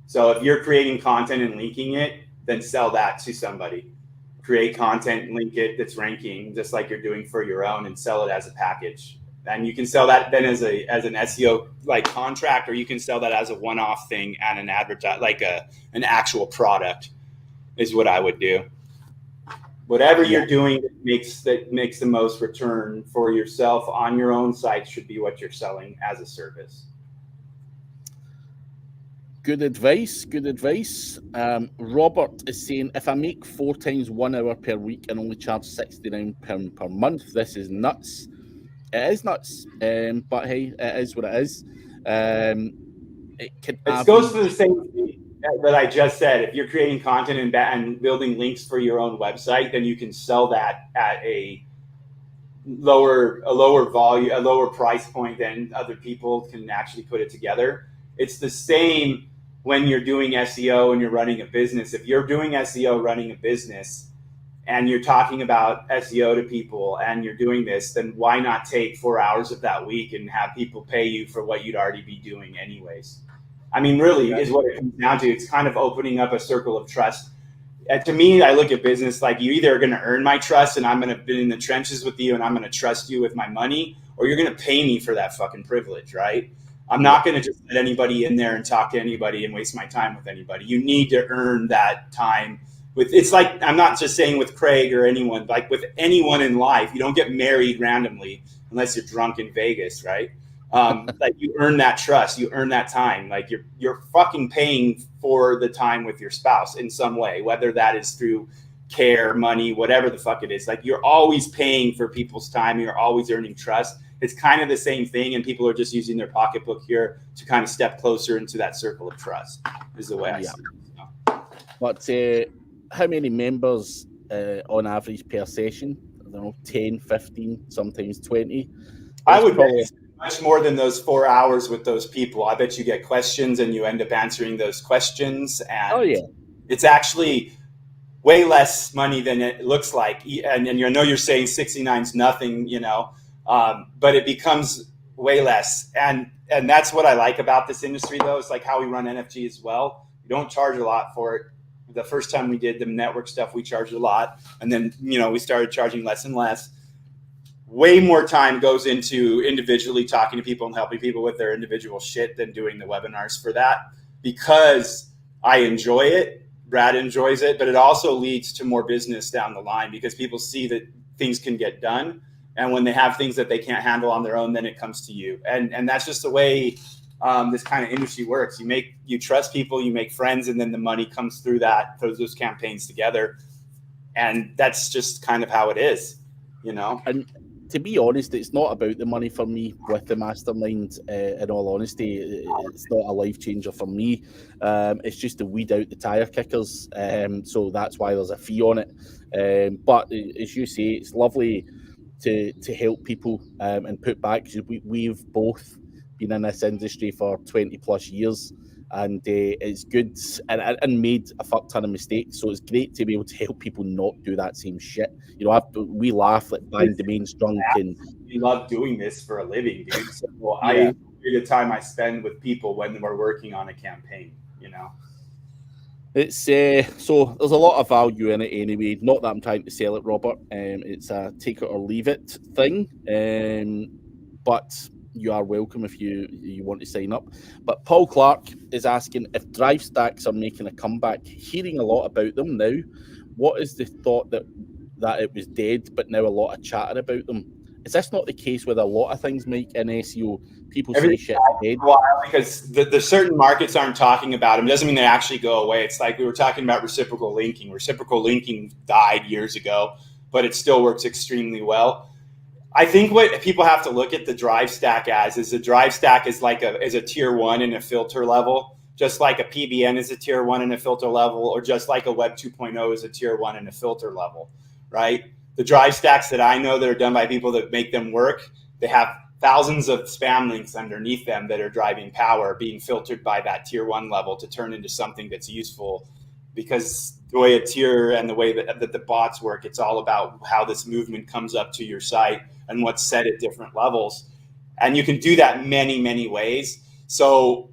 So if you're creating content and linking it, then sell that to somebody. Create content, link it that's ranking, just like you're doing for your own, and sell it as a package. And you can sell that then as an SEO like contract, or you can sell that as a one-off thing and an an actual product is what I would do. Whatever you're doing that makes the most return for yourself on your own site should be what you're selling as a service. Good advice. Good advice. Robert is saying, if I make 4 times 1 hour per week and only charge £69 per month, this is nuts. It is nuts, but hey, it is what it is. It goes to the same thing that I just said. If you're creating content and building links for your own website, then you can sell that at a lower volume, a lower price point than other people can actually put it together. It's the same when you're doing SEO and you're running a business. If you're doing SEO running a business and you're talking about SEO to people and you're doing this, then why not take 4 hours of that week and have people pay you for what you'd already be doing anyways? I mean, really is what it comes down to. It's kind of opening up a circle of trust. To me, I look at business like you either are going to earn my trust and I'm going to be in the trenches with you and I'm going to trust you with my money, or you're going to pay me for that fucking privilege, right? I'm not going to just let anybody in there and talk to anybody and waste my time with anybody. You need to earn that time. It's like, I'm not just saying with Craig or anyone, like with anyone in life, you don't get married randomly unless you're drunk in Vegas, right? Like you earn that trust, you earn that time. Like you're fucking paying for the time with your spouse in some way, whether that is through care, money, whatever the fuck it is. Like you're always paying for people's time. You're always earning trust. It's kind of the same thing, and people are just using their pocketbook here to kind of step closer into that circle of trust. Is the way I see it. But how many members on average per session? I don't know, 10, 15, sometimes 20. I would probably much more than those 4 hours with those people. I bet you get questions and you end up answering those questions. And it's actually way less money than it looks like. And you know, you're saying 69 is nothing, you know, but it becomes way less. And that's what I like about this industry, though. It's like how we run NFG as well. We don't charge a lot for it. The first time we did the network stuff, we charged a lot. And then, you know, we started charging less and less. Way more time goes into individually talking to people and helping people with their individual shit than doing the webinars for that, because I enjoy it. Brad enjoys it, but it also leads to more business down the line because people see that things can get done. And when they have things that they can't handle on their own, then it comes to you. And that's just the way this kind of industry works. You trust people, you make friends, and then the money comes through those campaigns together. And that's just kind of how it is, you know? And to be honest, it's not about the money for me with the mastermind. In all honesty, it's not a life changer for me. It's just to weed out the tire kickers. So that's why there's a fee on it. But as you say, it's lovely to help people and put back, because we've both been in this industry for 20 plus years. And it's good and made a fuck ton of mistakes. So it's great to be able to help people not do that same shit. You know, we laugh at buying domains drunk, and we love doing this for a living, dude. So I enjoy the time I spend with people when we're working on a campaign, you know. It's so there's a lot of value in it anyway. Not that I'm trying to sell it, Robert. It's a take it or leave it thing. But you are welcome if you want to sign up. But Paul Clark is asking if drive stacks are making a comeback. Hearing a lot about them now. What is the thought that it was dead, but now a lot of chatter about them? Is this not the case with a lot of things, Mike, in SEO? People say shit dead. Because the certain markets aren't talking about them. It doesn't mean they actually go away. It's like we were talking about reciprocal linking. Reciprocal linking died years ago, but it still works extremely well. I think what people have to look at the drive stack as is the drive stack is like a tier 1 and a filter level, just like a PBN is a tier 1 and a filter level, or just like a Web 2.0 is a tier 1 and a filter level, right? The drive stacks that I know that are done by people that make them work, they have thousands of spam links underneath them that are driving power, being filtered by that tier 1 level to turn into something that's useful. Because the way a tier and the way that the bots work, it's all about how this movement comes up to your site and what's set at different levels. And you can do that many, many ways. So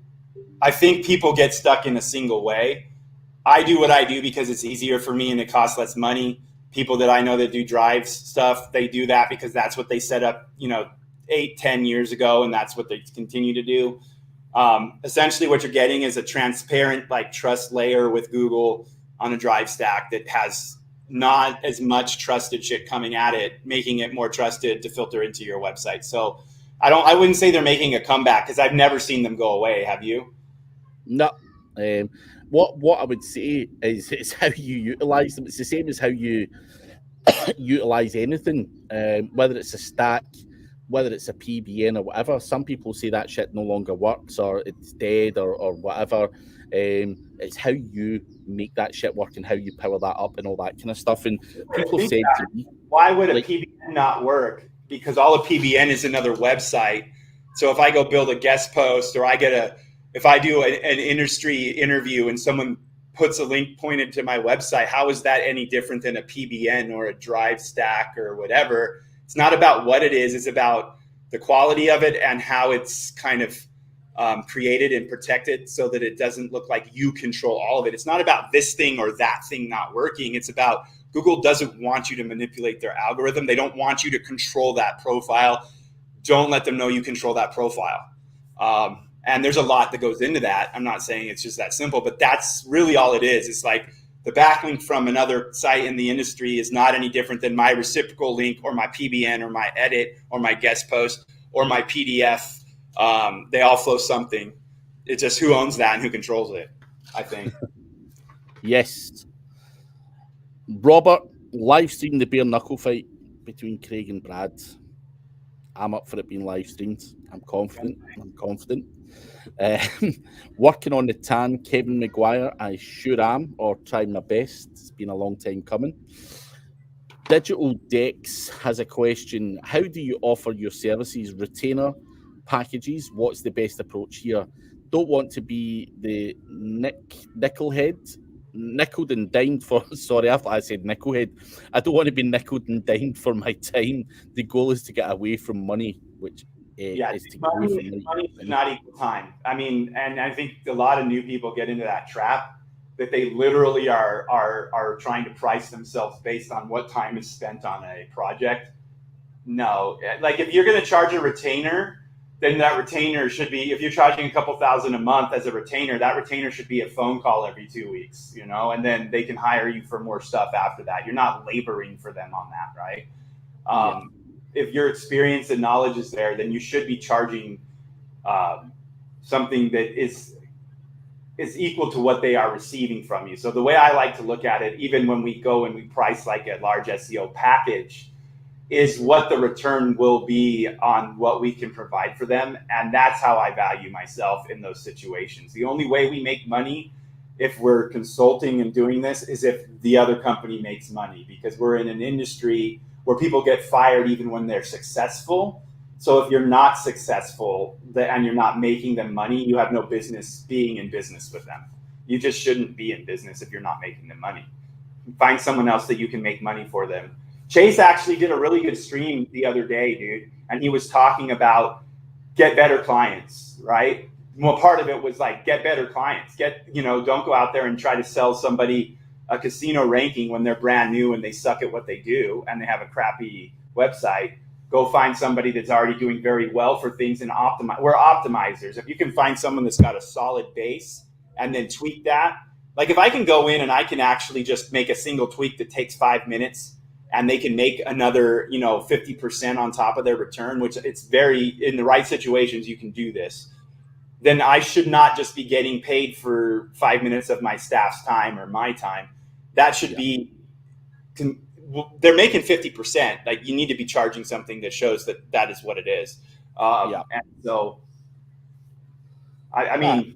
I think people get stuck in a single way. I do what I do because it's easier for me and it costs less money. People that I know that do drive stuff, they do that because that's what they set up, 8-10 years ago, and that's what they continue to do. Essentially what you're getting is a transparent trust layer with Google on a drive stack that has not as much trusted shit coming at it, making it more trusted to filter into your website. So I wouldn't say they're making a comeback because I've never seen them go away. Have you? No. What I would say is it's how you utilize them. It's the same as how you utilize anything, whether it's a stack, whether it's a PBN or whatever. Some people say that shit no longer works or it's dead or whatever. It's how you make that shit work and how you power that up and all that kind of stuff. And people said to me, why would a PBN not work? Because all a PBN is another website. So if I go build a guest post, or if I do an industry interview and someone puts a link pointed to my website, how is that any different than a PBN or a drive stack or whatever? It's not about what it is. It's about the quality of it and how it's kind of created and protected so that it doesn't look like you control all of it. It's not about this thing or that thing not working. It's about Google doesn't want you to manipulate their algorithm. They don't want you to control that profile. Don't let them know you control that profile. And there's a lot that goes into that. I'm not saying it's just that simple, but that's really all it is. It's like the backlink from another site in the industry is not any different than my reciprocal link or my PBN or my edit or my guest post or my PDF. They all flow something. It's just who owns that and who controls it, I think. Yes. Robert, live stream the bare knuckle fight between Craig and Brad. I'm up for it being live streamed. I'm confident. Working on the tan, Kevin McGuire, I sure am, or trying my best. It's been a long time coming. Digital Dex has a question. How do you offer your services? Retainer packages? What's the best approach here? Don't want to be the nickled and dimed for, sorry, I thought I said nickelhead. I don't want to be nickled and dimed for my time. The goal is to get away from money, which is to get away from money does not equal time. I mean, and I think a lot of new people get into that trap that they literally are trying to price themselves based on what time is spent on a project. No, like if you're going to charge a retainer, then that retainer should be, if you're charging a couple thousand a month as a retainer, that retainer should be a phone call every 2 weeks, you know, and then they can hire you for more stuff after that. You're not laboring for them on that, right? If your experience and knowledge is there, then you should be charging something that is equal to what they are receiving from you. So the way I like to look at it, even when we go and we price like a large SEO package, is what the return will be on what we can provide for them. And that's how I value myself in those situations. The only way we make money if we're consulting and doing this is if the other company makes money, because we're in an industry where people get fired even when they're successful. So if you're not successful and you're not making them money, you have no business being in business with them. You just shouldn't be in business if you're not making them money. Find someone else that you can make money for them. Chase actually did a really good stream the other day, dude. And he was talking about get better clients, right? Well, part of it was like, get better clients. Don't go out there and try to sell somebody a casino ranking when they're brand new and they suck at what they do and they have a crappy website. Go find somebody that's already doing very well for things and optimize. We're optimizers. If you can find someone that's got a solid base and then tweak that, like if I can go in and I can actually just make a single tweak that takes 5 minutes and they can make another, 50% on top of their return, which it's very, in the right situations, you can do this. Then I should not just be getting paid for 5 minutes of my staff's time or my time. That should be, they're making 50%. Like you need to be charging something that shows that that is what it is. And so, I mean,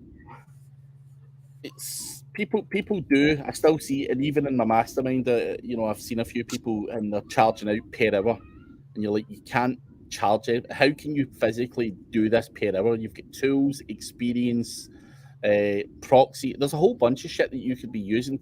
it's people do. I still see it, and even in my mastermind, I've seen a few people and they're charging out per hour, and you're like, you can't charge it. How can you physically do this per hour? You've got tools, experience, proxy. There's a whole bunch of shit that you could be using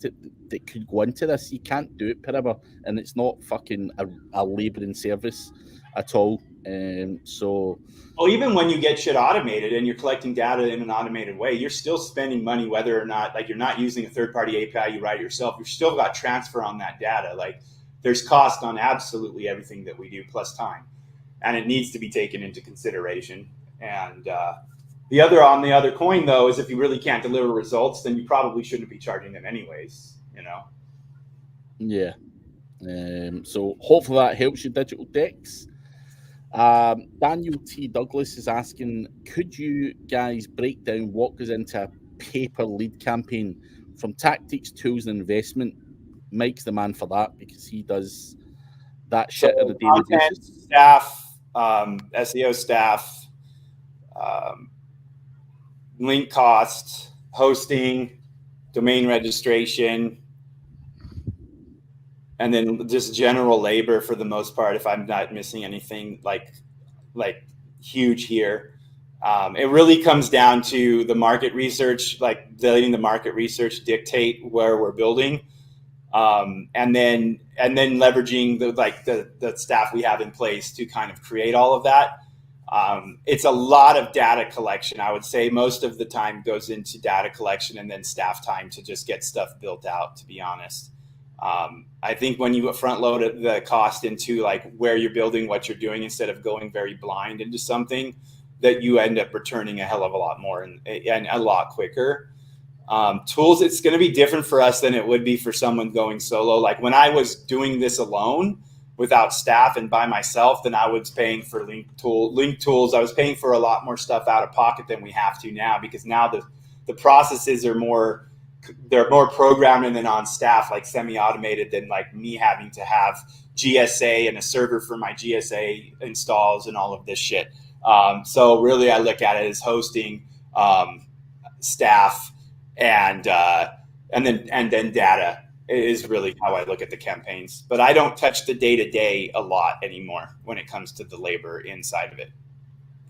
that could go into this. You can't do it per hour, and it's not fucking a labouring service at all. Well, even when you get shit automated and you're collecting data in an automated way, you're still spending money, whether or not, like, you're not using a third-party API, you write it yourself. You've still got transfer on that data. Like, there's cost on absolutely everything that we do, plus time, and it needs to be taken into consideration. And the other coin, though, is if you really can't deliver results, then you probably shouldn't be charging them anyways. Yeah. So hopefully that helps you, Digital Dex. Daniel T. Douglas is asking, could you guys break down what goes into a paper lead campaign from tactics, tools, and investment? Mike's the man for that because he does that shit on a daily basis. Staff, SEO staff, link cost, hosting, domain registration, and then just general labor for the most part, if I'm not missing anything like huge here. It really comes down to the market research, like letting the market research dictate where we're building, and then leveraging the staff we have in place to kind of create all of that. It's a lot of data collection. I would say most of the time goes into data collection and then staff time to just get stuff built out, to be honest. I think when you front load the cost into like where you're building, what you're doing, instead of going very blind into something, that you end up returning a hell of a lot more and a lot quicker. Tools, it's going to be different for us than it would be for someone going solo. Like when I was doing this alone without staff and by myself, then I was paying for link tools. I was paying for a lot more stuff out of pocket than we have to now, because now the processes are more, they're more programmed and then on staff, like semi-automated, than like me having to have GSA and a server for my GSA installs and all of this shit. So really I look at it as hosting, staff, and then data is really how I look at the campaigns. But I don't touch the day-to-day a lot anymore when it comes to the labor inside of it.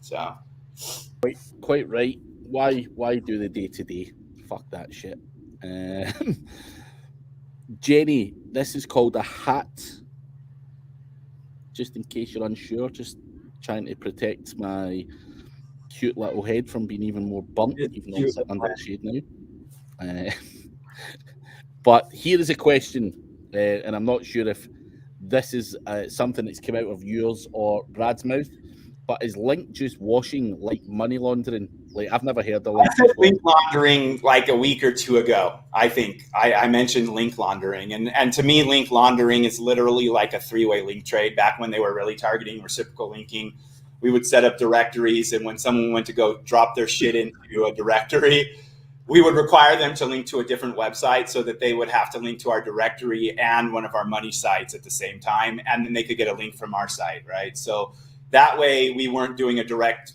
So quite right. Why do the day-to-day? Fuck that shit. Jenny, this is called a hat. Just in case you're unsure, just trying to protect my cute little head from being even more burnt, even though I'm sitting under the shade now. But here is a question, and I'm not sure if this is something that's come out of yours or Brad's mouth, but is link juice washing like money laundering? Like, I've never heard of link laundering like a week or two ago. I think I mentioned link laundering, and to me, link laundering is literally like a three-way link trade. Back when they were really targeting reciprocal linking, we would set up directories, and when someone went to go drop their shit into a directory, we would require them to link to a different website so that they would have to link to our directory and one of our money sites at the same time, and then they could get a link from our site, right? So that way we weren't doing a direct,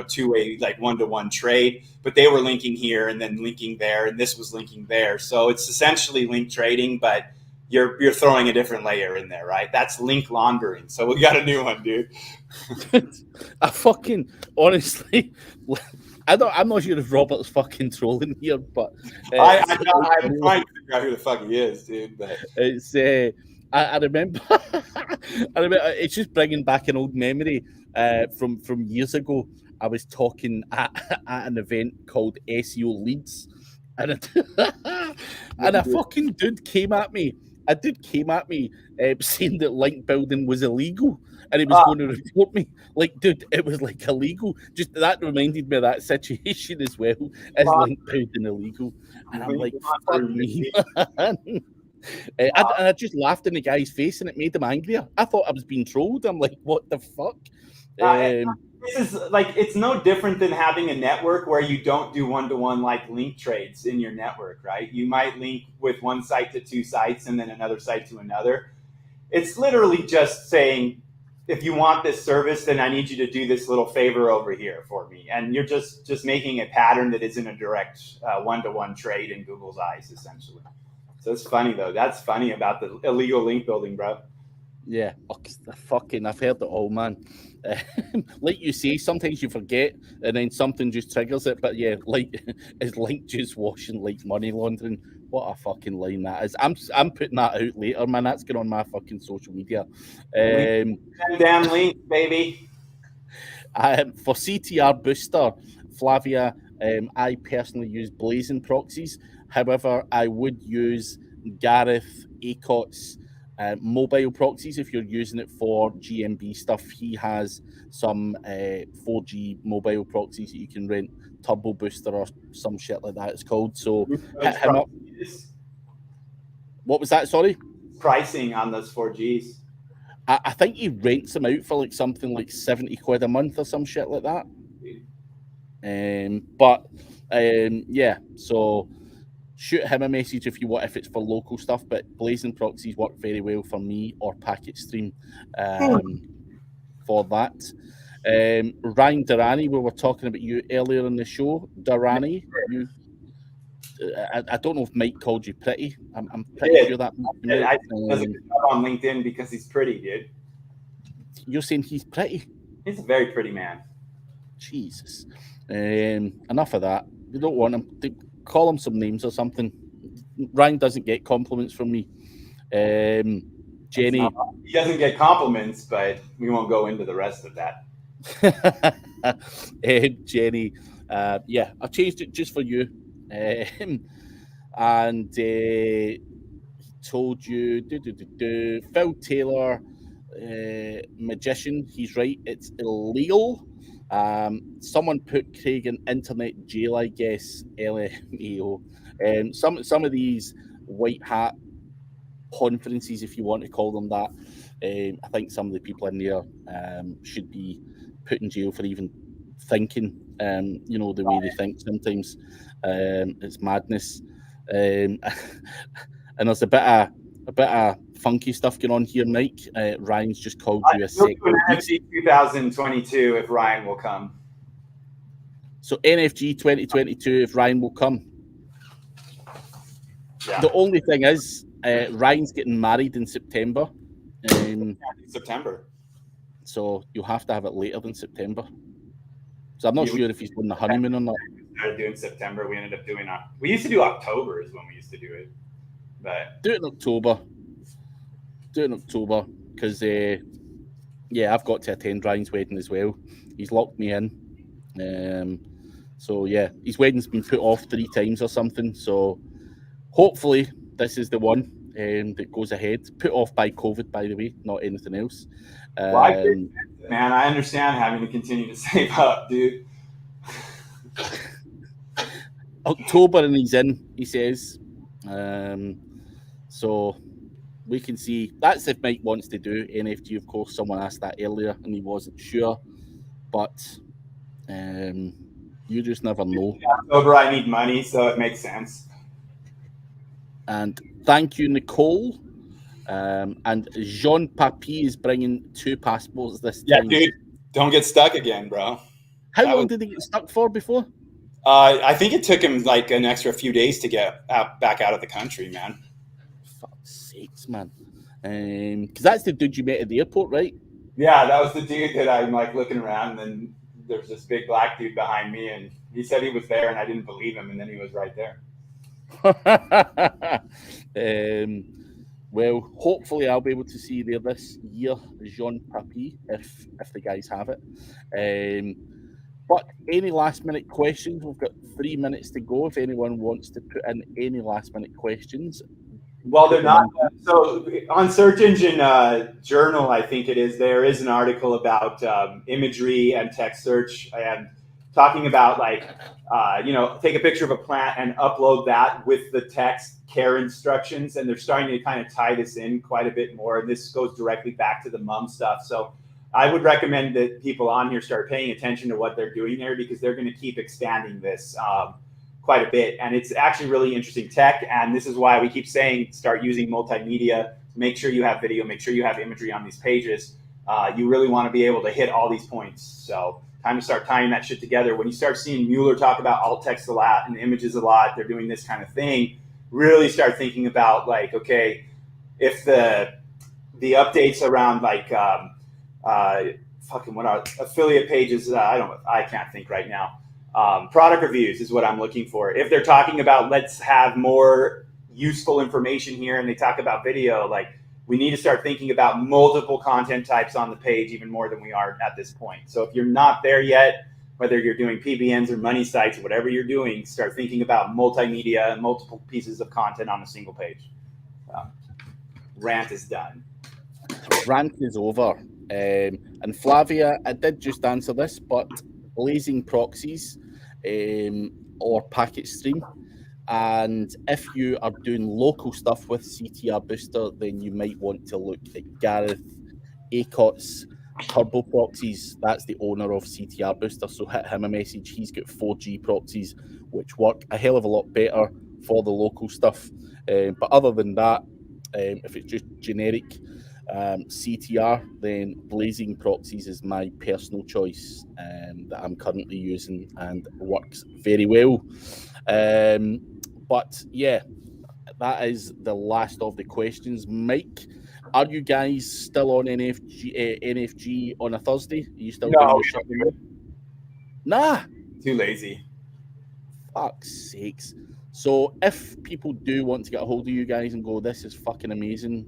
two-way, like one-to-one trade, but they were linking here and then linking there, and this was linking there. So it's essentially link trading, but you're throwing a different layer in there, right? That's link laundering. So we got a new one, dude. I fucking, honestly, I'm not sure if Robert's fucking trolling here, but I'm trying to figure out who the fuck he is, dude. But it's I remember, it's just bringing back an old memory from years ago. I was talking at an event called SEO Leads, and a fucking dude came at me. A dude came at me saying that link building was illegal, and he was going to report me. Like, dude, it was like illegal. Just that reminded me of that situation as well. Is link building illegal? And I'm like, fuck me, man. And I just laughed in the guy's face, and it made him angrier. I thought I was being trolled. I'm like, what the fuck? This is like, it's no different than having a network where you don't do one-to-one like link trades in your network, right? You might link with one site to two sites and then another site to another. It's literally just saying, if you want this service, then I need you to do this little favor over here for me. And you're just making a pattern that isn't a direct one-to-one trade in Google's eyes, essentially. So it's funny, though. That's funny about the illegal link building, bro. Yeah, I've heard it all, man. Like you say, sometimes you forget, and then something just triggers it. But yeah, like, is link juice washing like money laundering? What a fucking line that is. I'm putting that out later, man. That's going on my fucking social media. Damn link, baby. For CTR booster, Flavia, I personally use Blazing Proxies. However, I would use Gareth Acott's mobile proxies if you're using it for GMB stuff. He has some 4G mobile proxies that you can rent, Turbo Booster or some shit like that it's called. So hit him up. What was that? Sorry? Pricing on those 4Gs. I think he rents them out for like something like 70 quid a month or some shit like that. Yeah, so shoot him a message if you want, if it's for local stuff, but Blazing Proxies work very well for me, or Packet Stream for that. Ryan Durrani, we were talking about you earlier in the show. Durrani, I don't know if Mike called you pretty. I'm pretty sure that. I doesn't on LinkedIn because he's pretty, dude. You're saying he's pretty? He's a very pretty man. Jesus. Enough of that. We don't want him. Call him some names or something. Ryan doesn't get compliments from me. Jenny. He doesn't get compliments, but we won't go into the rest of that. Jenny. Yeah, I changed it just for you. And he told you, Phil Taylor, magician, he's right, it's illegal. Someone put Craig in internet jail, I guess, LMAO. Some of these white hat conferences, if you want to call them that, I think some of the people in there should be put in jail for even thinking, the way they think sometimes. It's madness. And there's a bit of funky stuff going on here, Mike. Ryan's just called you a second. NFC 2022 if Ryan will come. So NFG 2022 if Ryan will come. Yeah. The only thing is, Ryan's getting married in September. September. So you'll have to have it later than September. So I'm not sure if he's going the honeymoon or not. We started doing September. We ended up doing we used to do October is when we used to do it. But do it in October. Because I've got to attend Ryan's wedding as well. He's locked me in. So yeah, his wedding's been put off 3 times or something. So hopefully this is the one that goes ahead. Put off by COVID, by the way, not anything else. Man, I understand having to continue to save up, dude. October and he's in, he says. So we can see. That's if Mike wants to do NFG, of course. Someone asked that earlier and he wasn't sure. But you just never know. October, I need money, so it makes sense. And thank you, Nicole. And Jean Papi is bringing 2 passports this time. Yeah, dude, don't get stuck again, bro. How long did he get stuck for before? I think it took him like an extra few days to get back out of the country, man. Fuck's sakes, man. Because that's the dude you met at the airport, right? Yeah, that was the dude that I'm like looking around, and there's this big black dude behind me, and he said he was there, and I didn't believe him, and then he was right there. Well, hopefully I'll be able to see you there this year, Jean Papi, if the guys have it. But any last minute questions? We've got 3 minutes to go. If anyone wants to put in any last minute questions. Well, they're not. So on Search Engine Journal, I think it is, there is an article about imagery and text search and talking about take a picture of a plant and upload that with the text care instructions. And they're starting to kind of tie this in quite a bit more. This goes directly back to the mum stuff. So I would recommend that people on here start paying attention to what they're doing there, because they're going to keep expanding this quite a bit. And it's actually really interesting tech. And this is why we keep saying start using multimedia. Make sure you have video, make sure you have imagery on these pages. You really want to be able to hit all these points. So time to start tying that shit together. When you start seeing Mueller talk about alt text a lot and images a lot, they're doing this kind of thing. Really start thinking about like, okay, if the updates around like what are affiliate pages? I can't think right now. Product reviews is what I'm looking for. If they're talking about let's have more useful information here, and they talk about video, like we need to start thinking about multiple content types on the page even more than we are at this point. So if you're not there yet, whether you're doing PBNs or money sites, whatever you're doing, start thinking about multimedia and multiple pieces of content on a single page. Rant is done. Rant is over. And Flavia, I did just answer this, but blazing proxies or packet stream. And if you are doing local stuff with CTR Booster, then you might want to look at Gareth Acott's Turbo Proxies. That's the owner of CTR Booster, so hit him a message. He's got 4G proxies, which work a hell of a lot better for the local stuff. But other than that, if it's just generic CTR, then Blazing Proxies is my personal choice that I'm currently using and works very well. But yeah, that is the last of the questions. Mike, are you guys still on NFG on a Thursday? Are you still doing your shopping? Nah. Too lazy. Fuck's sakes. So if people do want to get a hold of you guys and go, this is fucking amazing,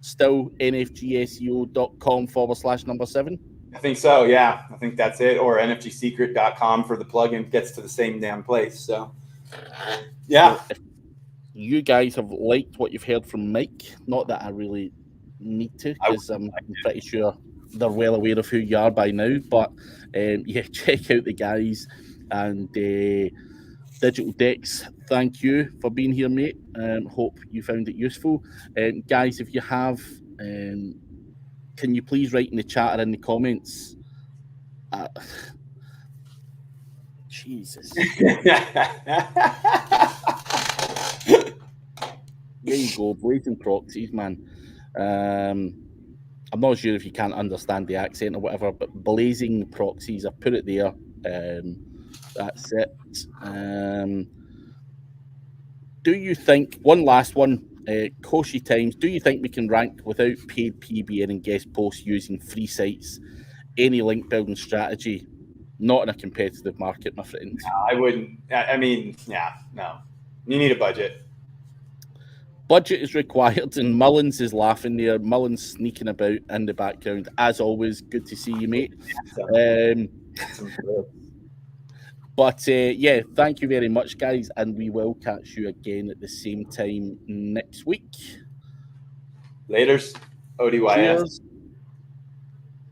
still nfgseo.com/7? I think so, yeah. I think that's it. Or nfgsecret.com for the plugin gets to the same damn place. So, yeah. So if you guys have liked what you've heard from Mike, not that I really need to, because I'm pretty sure they're well aware of who you are by now, but yeah, check out the guys. And Digital Decks, thank you for being here, mate. Hope you found it useful. Guys, if you have, can you please write in the chat or in the comments? Jesus. There you go, blazing proxies, man. I'm not sure if you can't understand the accent or whatever, but blazing proxies, I put it there. That's it. Do you think, one last one, Koshi Times, do you think we can rank without paid PBN and guest posts using free sites? Any link building strategy? Not in a competitive market, my friend. No, I wouldn't. I mean, yeah, no. You need a budget. Budget is required, and Mullins is laughing there. Mullins sneaking about in the background. As always, good to see you, mate. But yeah, thank you very much, guys, and we will catch you again at the same time next week. Laters. ODYS. Cheers.